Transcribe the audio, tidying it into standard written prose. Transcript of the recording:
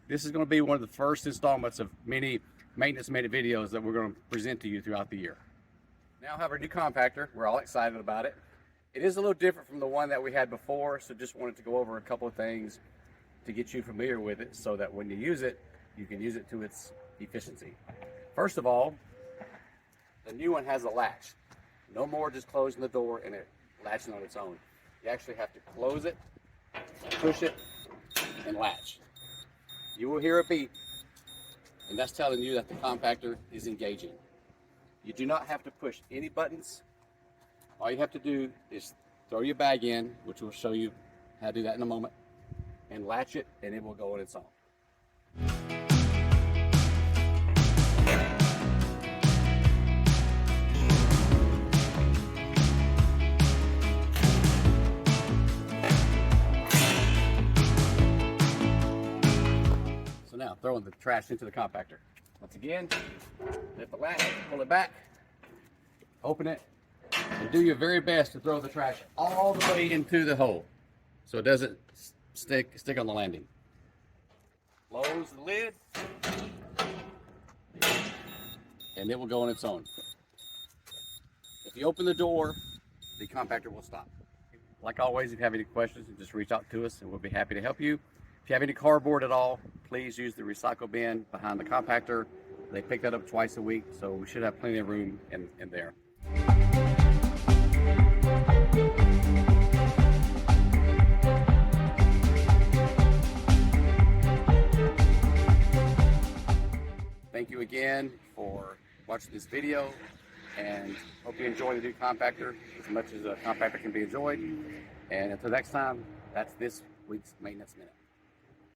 This is going to be one of the first installments of many maintenance minute videos that we're going to present to you throughout the year. Now I have our new compactor. We're all excited about it. It is a little different from the one that we had before, so just wanted to go over a couple of things to get you familiar with it so that when you use it, you can use it to its efficiency. First of all, the new one has a latch. No more just closing the door and it latching on its own. You actually have to close it, push it, and latch. You will hear a beep, and that's telling you that the compactor is engaging. You do not have to push any buttons. All you have to do is throw your bag in, which we'll show you how to do that in a moment, and latch it, and it will go on its own. So now, throwing the trash into the compactor. Once again, lift the latch, pull it back, open it, and do your very best to throw the trash all the way into the hole so it doesn't stick on the landing. Close the lid, and it will go on its own. If you open the door, the compactor will stop. Like always, if you have any questions, just reach out to us and we'll be happy to help you. If you have any cardboard at all, please use the recycle bin behind the compactor. They pick that up twice a week, so we should have plenty of room in there. Thank you again for watching this video, and hope you enjoy the new compactor as much as a compactor can be enjoyed. And until next time, that's this week's Maintenance Minute.